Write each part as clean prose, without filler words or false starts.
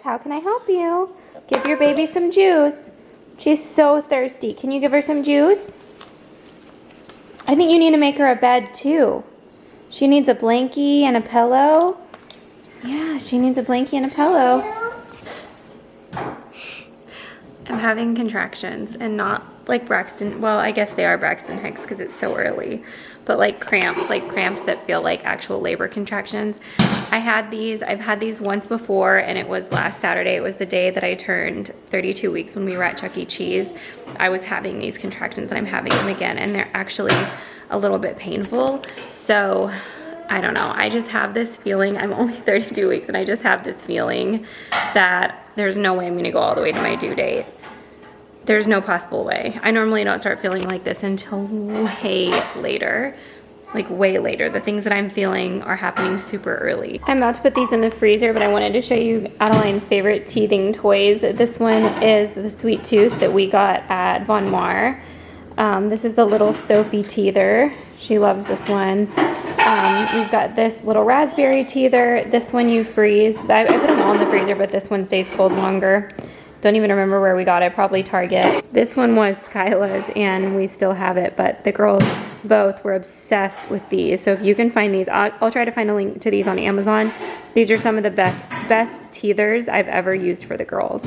How can I help you? Give your baby some juice. She's so thirsty. Can you give her some juice? I think you need to make her a bed too. She needs a blankie and a pillow. Yeah, she needs a blankie and a pillow. I'm having contractions and not like Braxton, well, I guess they are Braxton Hicks because it's so early, but like cramps that feel like actual labor contractions. I've had these once before, and it was last Saturday. It was the day that I turned 32 weeks when we were at Chuck E. Cheese. I was having these contractions and I'm having them again, and they're actually a little bit painful. So I don't know, I just have this feeling, I'm only 32 weeks and I just have this feeling that there's no way I'm gonna go all the way to my due date. There's no possible way. I normally don't start feeling like this until way later, like way later. The things that I'm feeling are happening super early. I'm about to put these in the freezer, but I wanted to show you Adeline's favorite teething toys. This one is the Sweet Tooth that we got at Von Mar. This is the little Sophie teether. She loves this one. We've got this little raspberry teether. This one you freeze. I put them all in the freezer, but this one stays cold longer. Don't even remember where we got it, probably Target. This one was Skyla's and we still have it, but the girls both were obsessed with these. So if you can find these, I'll try to find a link to these on Amazon. These are some of the best teethers I've ever used for the girls.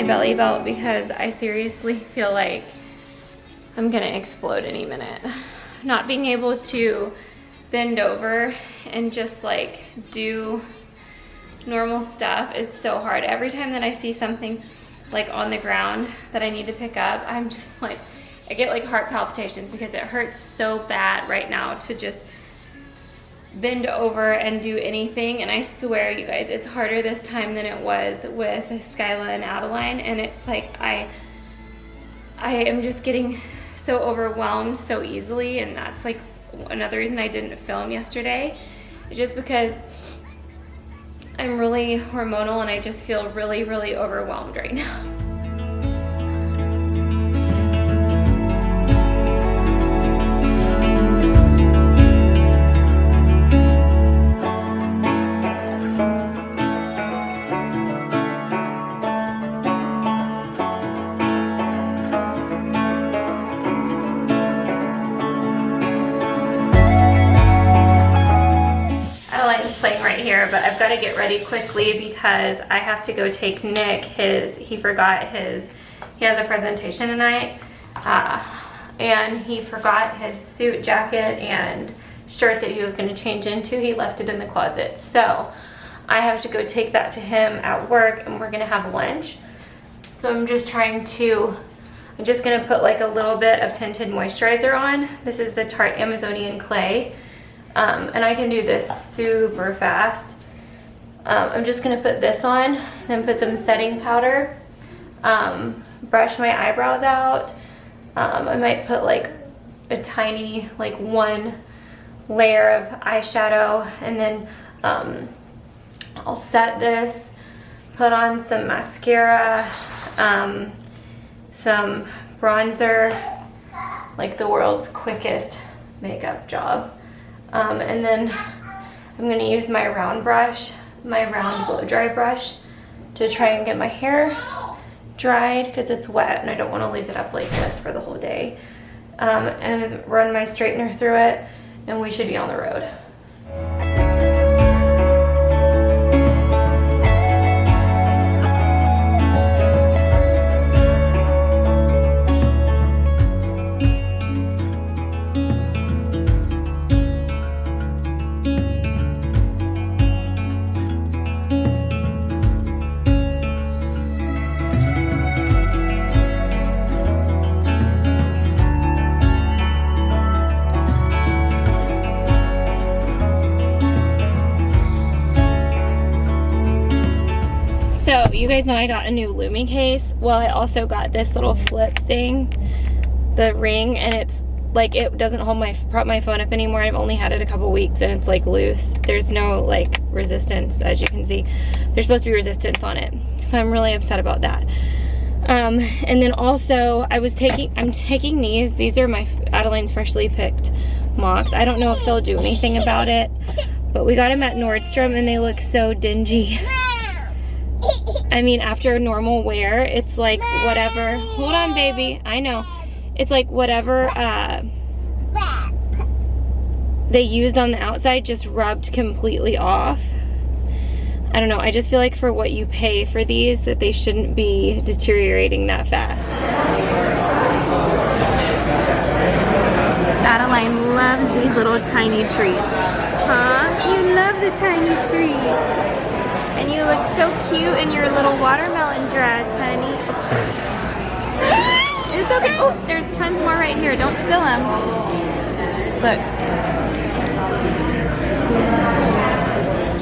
Belly belt because I seriously feel like I'm gonna explode any minute. Not being able to bend over and just like do normal stuff is so hard. Every time that I see something like on the ground that I need to pick up, I'm just like, I get like heart palpitations because it hurts so bad right now to just bend over and do anything. And I swear, you guys, it's harder this time than it was with Skyla and Adeline, and it's like I am just getting so overwhelmed so easily, and that's like another reason I didn't film yesterday, just because I'm really hormonal and I just feel really overwhelmed right now. But I've got to get ready quickly because I have to go take Nick he has a presentation tonight, and he forgot his suit jacket and shirt that he was going to change into. He left it in the closet, so I have to go take that to him at work, and we're going to have lunch. So I'm just going to put like a little bit of tinted moisturizer on. This is the Tarte Amazonian Clay. And I can do this super fast. I'm just gonna put this on, then put some setting powder, brush my eyebrows out. I might put like a tiny, like one layer of eyeshadow, and then I'll set this, put on some mascara, some bronzer, like the world's quickest makeup job. And then I'm going to use my round brush, my round blow dry brush, to try and get my hair dried because it's wet and I don't want to leave it up like this for the whole day. And run my straightener through it, and we should be on the road. So you guys know I got a new Lumi case. Well, I also got this little flip thing, the ring, and it's like, it doesn't hold prop my phone up anymore. I've only had it a couple weeks and it's like loose. There's no like resistance, as you can see. There's supposed to be resistance on it. So I'm really upset about that. And then also I'm taking these are my Adeline's freshly picked mocks. I don't know if they'll do anything about it, but we got them at Nordstrom and they look so dingy. I mean, after normal wear, it's like whatever. Hold on, baby. I know. It's like whatever they used on the outside just rubbed completely off. I don't know. I just feel like for what you pay for these, that they shouldn't be deteriorating that fast. Adeline loves these little tiny treats. Huh? You love the tiny treats. And you look so cute in your little watermelon dress, honey. It's okay. Oh, there's tons more right here. Don't spill them. Look.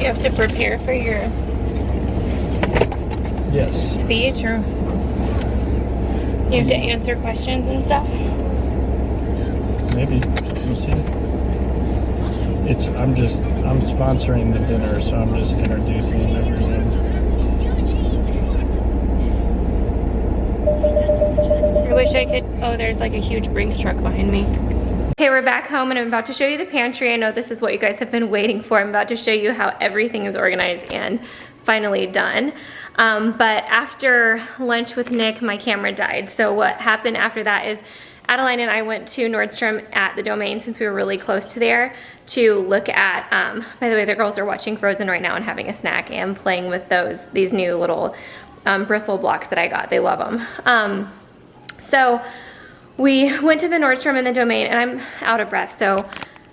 You have to prepare for your speech, or you have to answer questions and stuff? Maybe. We'll see. I'm sponsoring the dinner, so I'm just introducing everyone. I wish I could. Oh, there's like a huge Brinks truck behind me. Okay, we're back home and I'm about to show you the pantry. I know this is what you guys have been waiting for. I'm about to show you how everything is organized and finally done. But after lunch with Nick, my camera died. So what happened after that is Adeline and I went to Nordstrom at the Domain, since we were really close to there, to look at, by the way, the girls are watching Frozen right now and having a snack and playing with these new little bristle blocks that I got. They love them. So we went to the Nordstrom and the Domain, and I'm out of breath, so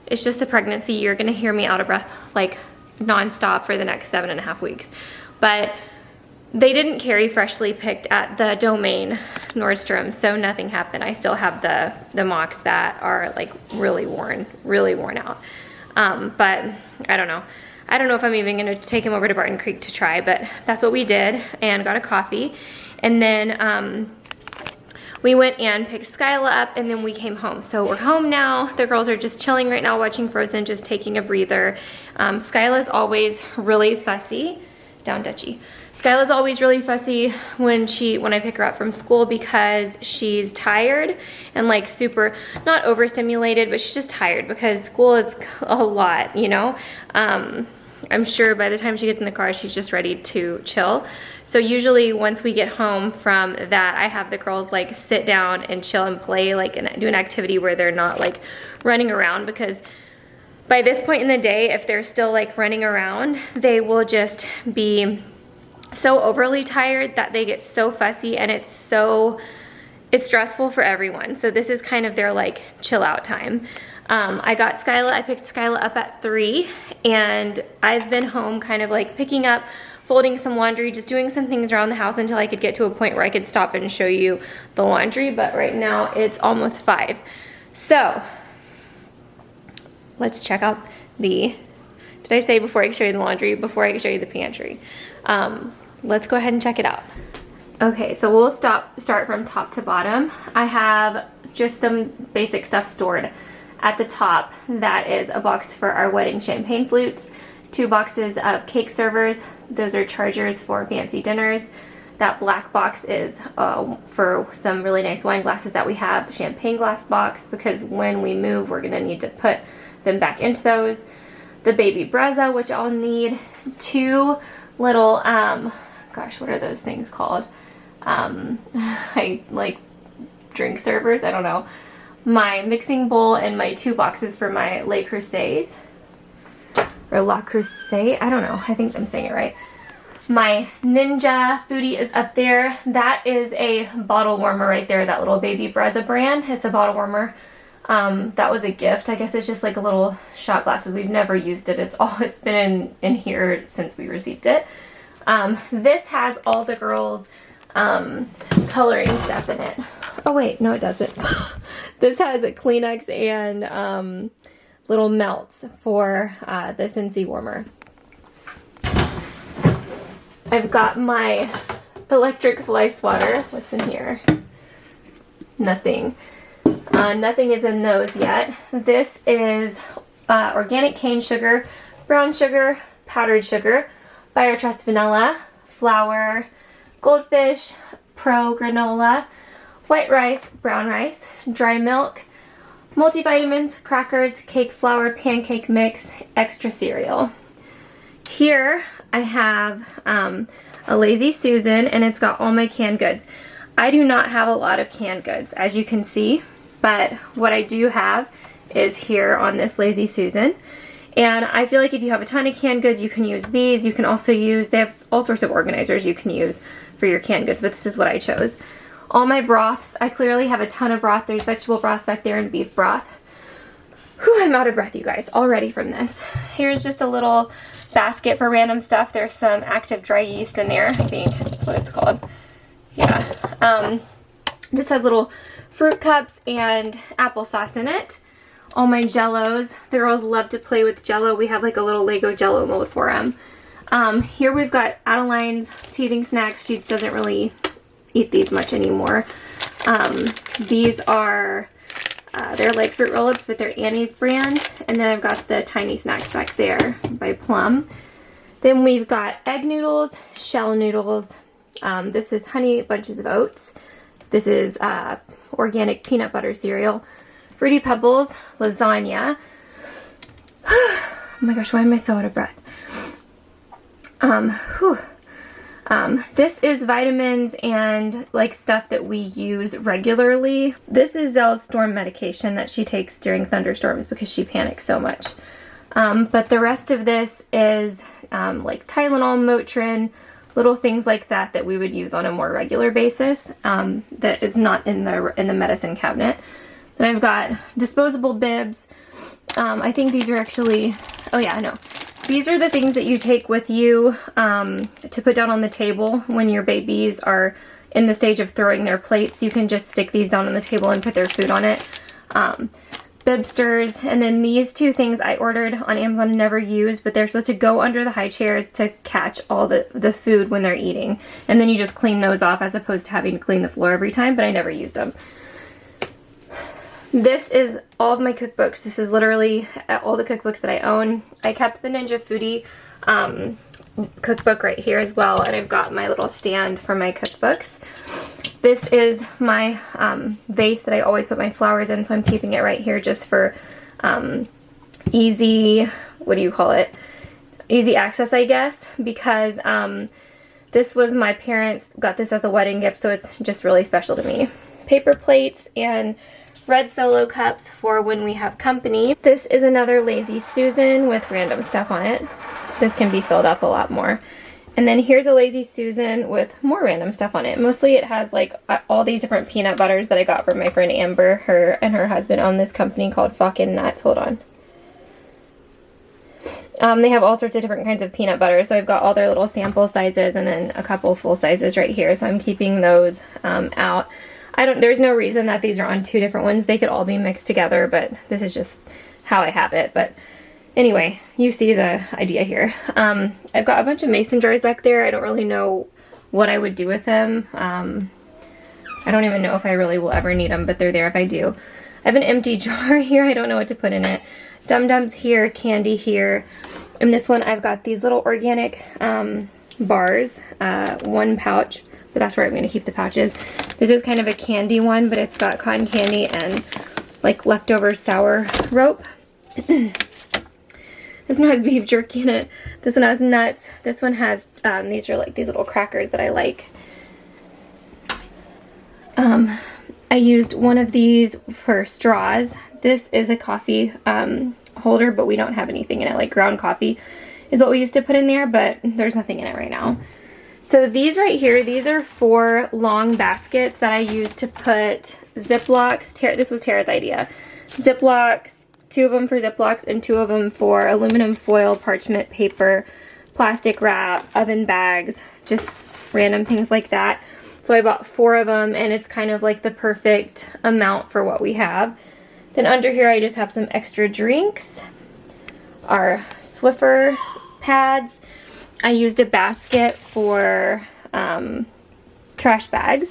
it's just the pregnancy. You're gonna hear me out of breath like nonstop for the next 7.5 weeks. But they didn't carry freshly picked at the Domain Nordstrom, so nothing happened. I still have the mocks that are like really worn out. But I don't know. I don't know if I'm even gonna take him over to Barton Creek to try, but that's what we did, and got a coffee. And then we went and picked Skyla up, and then we came home. So we're home now. The girls are just chilling right now, watching Frozen, just taking a breather. Skyla's always really fussy. Down, Dutchie. Skyla's always really fussy when I pick her up from school, because she's tired and like super, not overstimulated, but she's just tired because school is a lot, you know? I'm sure by the time she gets in the car, she's just ready to chill. So usually once we get home from that, I have the girls like sit down and chill and play, like, and do an activity where they're not like running around, because by this point in the day, if they're still like running around, they will just be so overly tired that they get so fussy, and it's stressful for everyone. So this is kind of their like chill out time. I picked Skyla up at 3, and I've been home kind of like picking up, folding some laundry, just doing some things around the house until I could get to a point where I could stop and show you the laundry, but right now it's almost 5. So let's check out did I say before I show you the laundry, before I show you the pantry? Let's go ahead and check it out. Okay, so we'll start from top to bottom. I have just some basic stuff stored. At the top, that is a box for our wedding champagne flutes, 2 boxes of cake servers. Those are chargers for fancy dinners. That black box is for some really nice wine glasses that we have, champagne glass box, because when we move, we're gonna need to put them back into those. The baby brezza, which I'll need, 2 little, gosh, what are those things called? Like drink servers, I don't know. My mixing bowl and my 2 boxes for my Le Creuset, or La Creuset, I don't know, I think I'm saying it right. My Ninja Foodie is up there. That is a bottle warmer right there, that little baby Brezza brand. It's a bottle warmer. That was a gift. I guess it's just like a little shot glasses. We've never used it. It's been in here since we received it. This has all the girls' coloring stuff in it. Oh wait, no it doesn't. This has a Kleenex and little melts for the Scentsy warmer. I've got my electric fly swatter. What's in here? Nothing. Nothing is in those yet. This is organic cane sugar, brown sugar, powdered sugar, Bio Trust vanilla, flour, goldfish, Pro granola, white rice, brown rice, dry milk, multivitamins, crackers, cake flour, pancake mix, extra cereal. Here I have a Lazy Susan, and it's got all my canned goods. I do not have a lot of canned goods, as you can see, but what I do have is here on this Lazy Susan. And I feel like if you have a ton of canned goods, you can use these. You can also use, they have all sorts of organizers you can use for your canned goods, but this is what I chose. All my broths, I clearly have a ton of broth. There's vegetable broth back there and beef broth. Whew, I'm out of breath, you guys, already from this. Here's just a little basket for random stuff. There's some active dry yeast in there, I think that's what it's called. Yeah. This has little fruit cups and applesauce in it. All my Jellos. The girls love to play with Jello. We have like a little Lego Jello mold for them. Here we've got Adeline's teething snacks. She doesn't really eat these much anymore. These are, they're like fruit roll-ups, but they're Annie's brand. And then I've got the tiny snacks back there by Plum. Then we've got egg noodles, shell noodles. This is Honey Bunches of Oats. This is organic peanut butter cereal. Fruity Pebbles, lasagna. Oh my gosh, why am I so out of breath? This is vitamins and like stuff that we use regularly. This is Zelle's storm medication that she takes during thunderstorms because she panics so much. But the rest of this is like Tylenol, Motrin, little things like that that we would use on a more regular basis that is not in the medicine cabinet. Then I've got disposable bibs. I think these are actually, oh yeah, no. These are the things that you take with you to put down on the table when your babies are in the stage of throwing their plates. You can just stick these down on the table and put their food on it. Bibsters, and then these two things I ordered on Amazon and never used, but they're supposed to go under the high chairs to catch all the food when they're eating. And then you just clean those off as opposed to having to clean the floor every time, but I never used them. This is all of my cookbooks. This is literally all the cookbooks that I own. I kept the Ninja Foodie cookbook right here as well, and I've got my little stand for my cookbooks. This is my vase that I always put my flowers in, so I'm keeping it right here just for easy, what do you call it? Easy access, I guess, because this was my parents got this as a wedding gift, so it's just really special to me. Paper plates and red Solo cups for when we have company. This is another Lazy Susan with random stuff on it. This can be filled up a lot more. And then here's a Lazy Susan with more random stuff on it. Mostly it has like all these different peanut butters that I got from my friend Amber. Her and her husband own this company called Fucking Nuts. Hold on. They have all sorts of different kinds of peanut butter. So I've got all their little sample sizes and then a couple full sizes right here. So I'm keeping those out. There's no reason that these are on two different ones. They could all be mixed together, but this is just how I have it. But anyway, you see the idea here. I've got a bunch of mason jars back there. I don't really know what I would do with them. I don't even know if I really will ever need them, but they're there if I do. I have an empty jar here. I don't know what to put in it. Dum-Dums here, candy here. In this one, I've got these little organic bars, one pouch. But that's where I'm going to keep the pouches. This is kind of a candy one, but it's got cotton candy and like leftover sour rope. This one has beef jerky in it. This one has nuts. This one has, these are like these little crackers that I like. I used one of these for straws. This is a coffee holder, but we don't have anything in it. Like ground coffee is what we used to put in there, but there's nothing in it right now. So these right here, these are 4 long baskets that I use to put Ziplocs. This was Tara's idea. Ziplocs, 2 of them for Ziplocs and 2 of them for aluminum foil, parchment paper, plastic wrap, oven bags, just random things like that. So I bought 4 of them, and it's kind of like the perfect amount for what we have. Then under here I just have some extra drinks, our Swiffer pads. I used a basket for trash bags,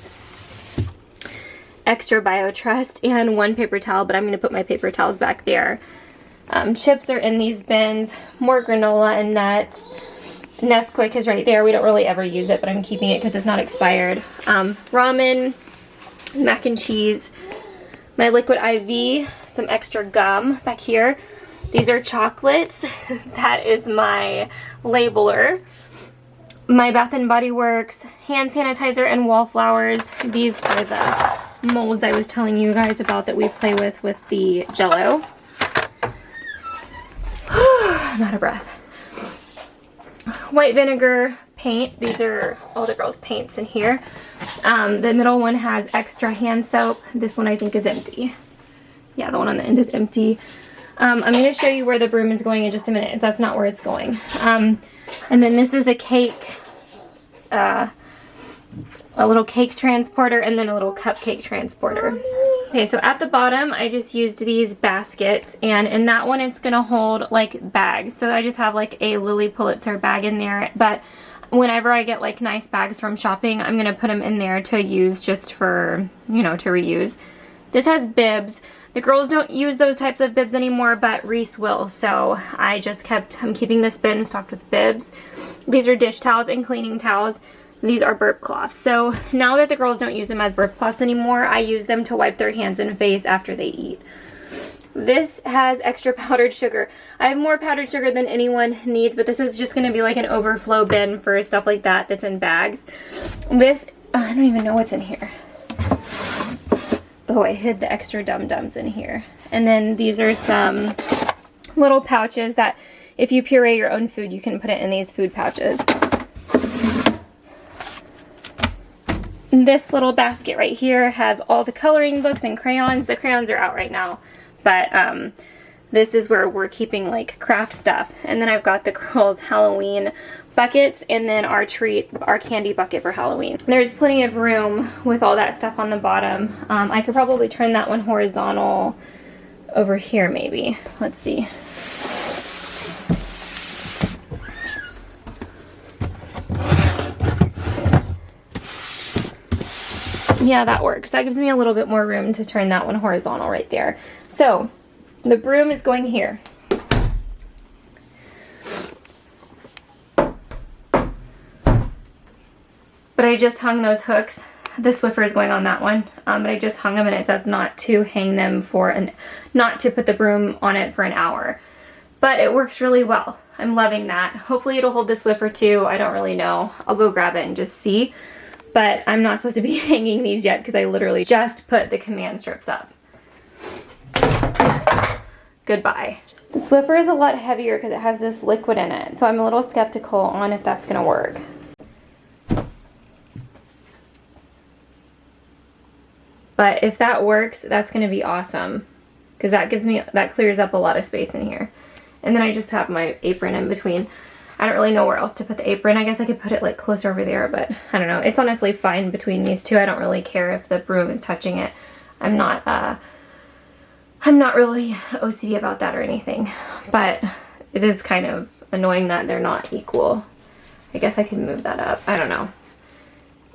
extra BioTrust, and 1 paper towel, but I'm going to put my paper towels back there. Chips are in these bins, more granola and nuts, Nesquik is right there. We don't really ever use it, but I'm keeping it because it's not expired. Ramen, mac and cheese, my liquid IV, some extra gum back here. These are chocolates. That is my labeler. My Bath and Body Works hand sanitizer and wallflowers. These are the molds I was telling you guys about that we play with the Jello. I'm out of breath. White vinegar paint. These are all the girls' paints in here. The middle one has extra hand soap. This one I think is empty. Yeah, the one on the end is empty. I'm going to show you where the broom is going in just a minute if that's not where it's going. And then this is a cake, a little cake transporter, and then a little cupcake transporter. Okay, so at the bottom I just used these baskets, and in that one it's going to hold like bags. So I just have like a Lily Pulitzer bag in there, but whenever I get like nice bags from shopping, I'm going to put them in there to use just for, you know, to reuse. This has bibs. The girls don't use those types of bibs anymore, but Reese will, so I'm keeping this bin stocked with bibs. These are dish towels and cleaning towels. These are burp cloths. So now that the girls don't use them as burp cloths anymore, I use them to wipe their hands and face after they eat. This has extra powdered sugar. I have more powdered sugar than anyone needs, but this is just going to be like an overflow bin for stuff like that that's in bags. This, I don't even know what's in here. Oh, I hid the extra dum-dums in here. And then these are some little pouches that if you puree your own food, you can put it in these food pouches. This little basket right here has all the coloring books and crayons. The crayons are out right now, but this is where we're keeping like craft stuff. And then I've got the girls' Halloween buckets, and then our candy bucket for Halloween. There's plenty of room with all that stuff on the bottom. I could probably turn that one horizontal over here maybe. Let's see. Yeah, that works. That gives me a little bit more room to turn that one horizontal right there. So the broom is going here. But I just hung those hooks. The Swiffer is going on that one. But I just hung them, and it says not to hang them not to put the broom on it for an hour. But it works really well. I'm loving that. Hopefully it'll hold the Swiffer too. I don't really know. I'll go grab it and just see. But I'm not supposed to be hanging these yet because I literally just put the command strips up. Goodbye. The Swiffer is a lot heavier because it has this liquid in it. So I'm a little skeptical on if that's going to work. But if that works, that's going to be awesome. Because that clears up a lot of space in here. And then I just have my apron in between. I don't really know where else to put the apron. I guess I could put it like closer over there, but I don't know. It's honestly fine between these two. I don't really care if the broom is touching it. I'm not really OCD about that or anything, but it is kind of annoying that they're not equal. I guess I can move that up. I don't know.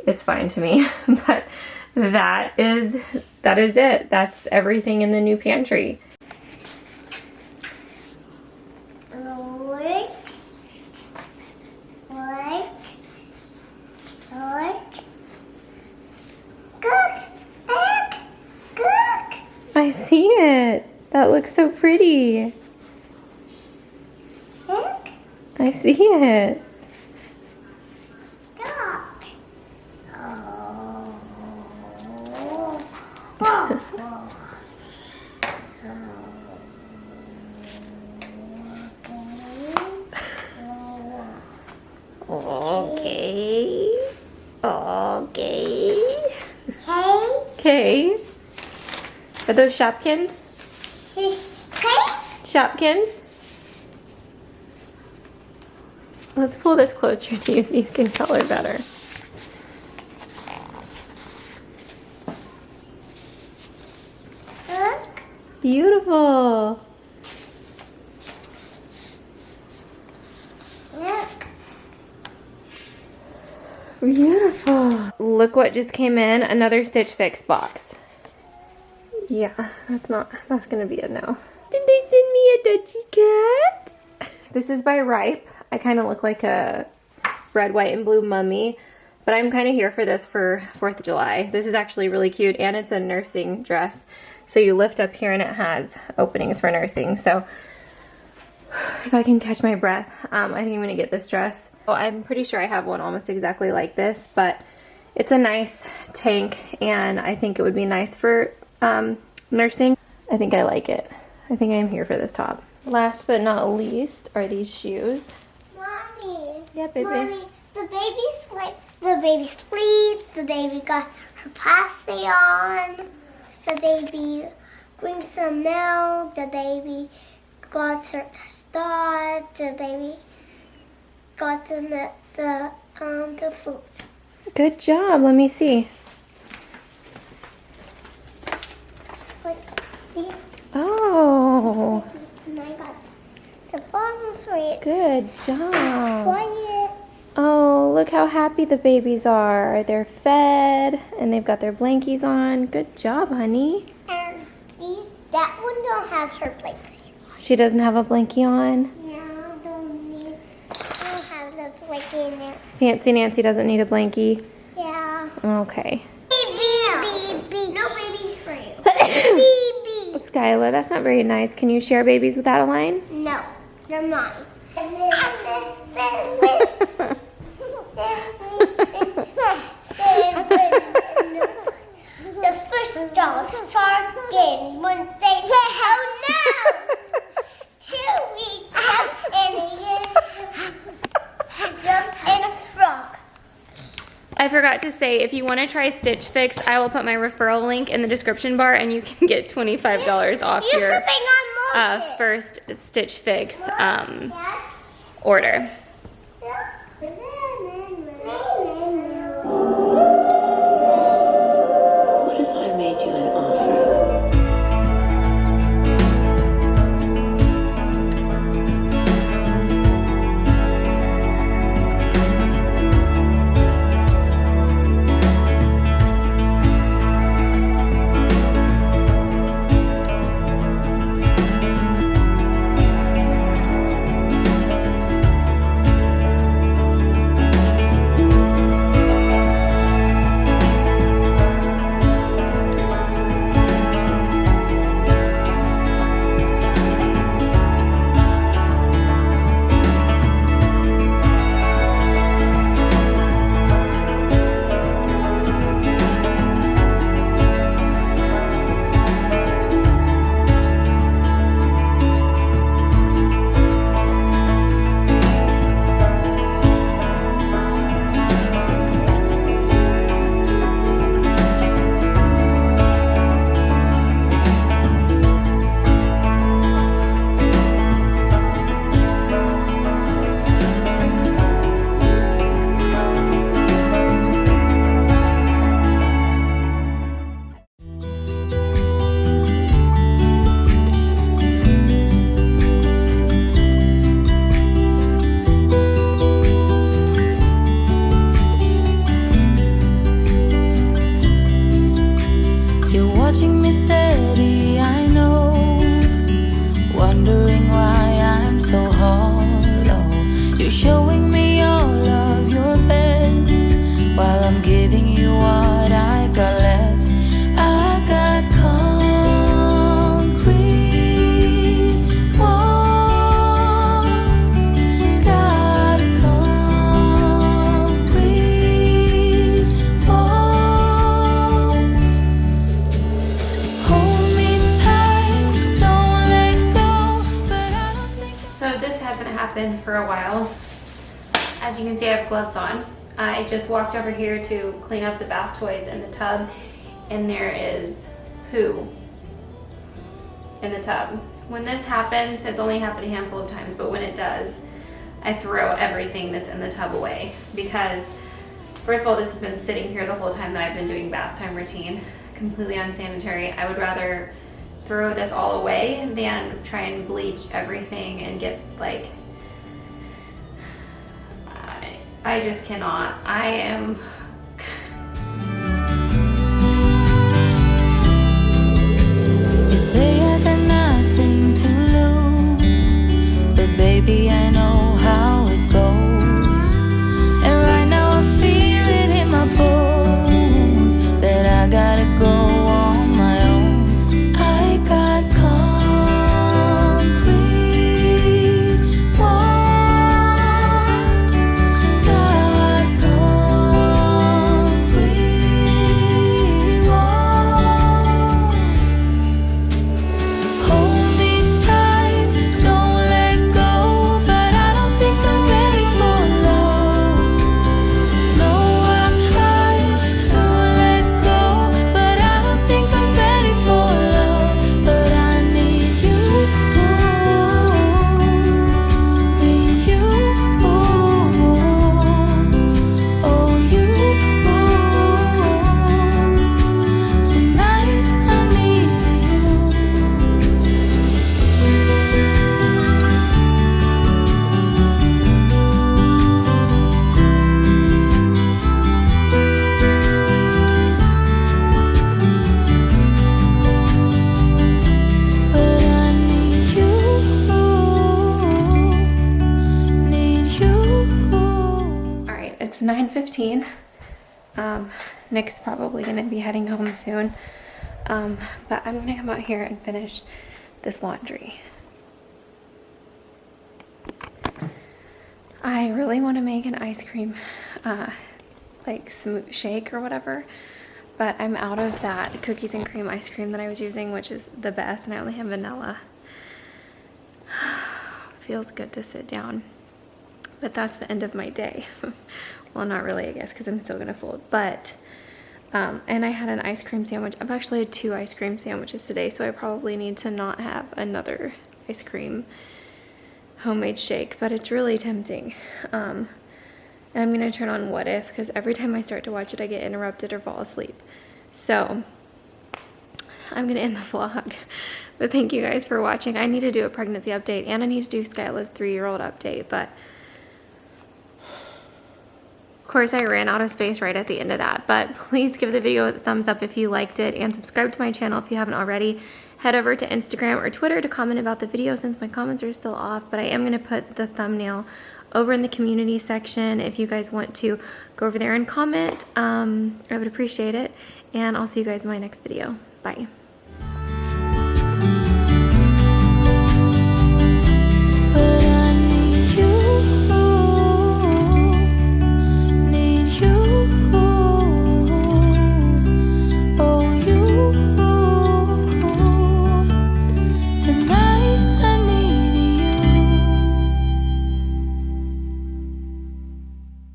It's fine to me, but that is it. That's everything in the new pantry. I see it. That looks so pretty. I see it. Okay. Okay. Are those Shopkins? Shopkins? Let's pull this closer to you so you can color better. Look. Beautiful. Look. Beautiful. Look what just came in, another Stitch Fix box. Yeah, that's gonna be a no. Did they send me a Dutchie cat? This is by Ripe. I kind of look like a red, white, and blue mummy. But I'm kind of here for this for 4th of July. This is actually really cute, and it's a nursing dress. So you lift up here and it has openings for nursing. So if I can catch my breath, I think I'm gonna get this dress. Well, I'm pretty sure I have one almost exactly like this, but it's a nice tank and I think it would be nice for nursing. I think I like it. I think I'm here for this top. Last but not least are these shoes. Mommy. Yeah, baby. Mommy, the baby sleeps, the baby got her passy on, the baby drinks some milk, the baby got her start, the baby got the food. Good job. Let me see. Like, see? Oh, And I got the bottom sweet. good job. Quiet. Oh, look how happy the babies are. They're fed and they've got their blankies on. Good job, honey. And that one don't have her blankies on. She doesn't have a blankie on. Yeah, don't have the blankie in there. Fancy Nancy doesn't need a blankie. Yeah. Okay. Baby. No babies for you. Baby. Skyla, that's not very nice. Can you share babies without a line? No, you're mine. The first dog started Wednesday. Oh no! 2 weeks jump in a frog. I forgot to say, if you want to try Stitch Fix, I will put my referral link in the description bar and you can get $25 off You're your sipping on Moses. first Stitch Fix order. What if I made you an offer? For a while. As you can see, I have gloves on. I just walked over here to clean up the bath toys in the tub, and there is poo in the tub. When this happens, it's only happened a handful of times, but when it does, I throw everything that's in the tub away because, first of all, this has been sitting here the whole time that I've been doing bath time routine, completely unsanitary. I would rather throw this all away than try and bleach everything and get like, I just cannot. I am. You say I got nothing to lose, but baby, I know how it goes. And Nick's probably gonna be heading home soon. But I'm gonna come out here and finish this laundry. I really want to make an ice cream like smooth shake or whatever, but I'm out of that cookies and cream ice cream that I was using, which is the best, and I only have vanilla. Feels good to sit down, but that's the end of my day. Well, not really, I guess, because I'm still gonna fold, but and I had an ice cream sandwich. I've actually had 2 ice cream sandwiches today, so I probably need to not have another ice cream homemade shake, but it's really tempting. And I'm gonna turn on What If, because every time I start to watch it I get interrupted or fall asleep. So I'm gonna end the vlog, but thank you guys for watching. I need to do a pregnancy update, and I need to do Skyla's 3-year-old update, but of course I ran out of space right at the end of that. But please give the video a thumbs up if you liked it, and subscribe to my channel if you haven't already. Head over to Instagram or Twitter to comment about the video, since my comments are still off, but I am going to put the thumbnail over in the community section if you guys want to go over there and comment. I would appreciate it, and I'll see you guys in my next video. Bye.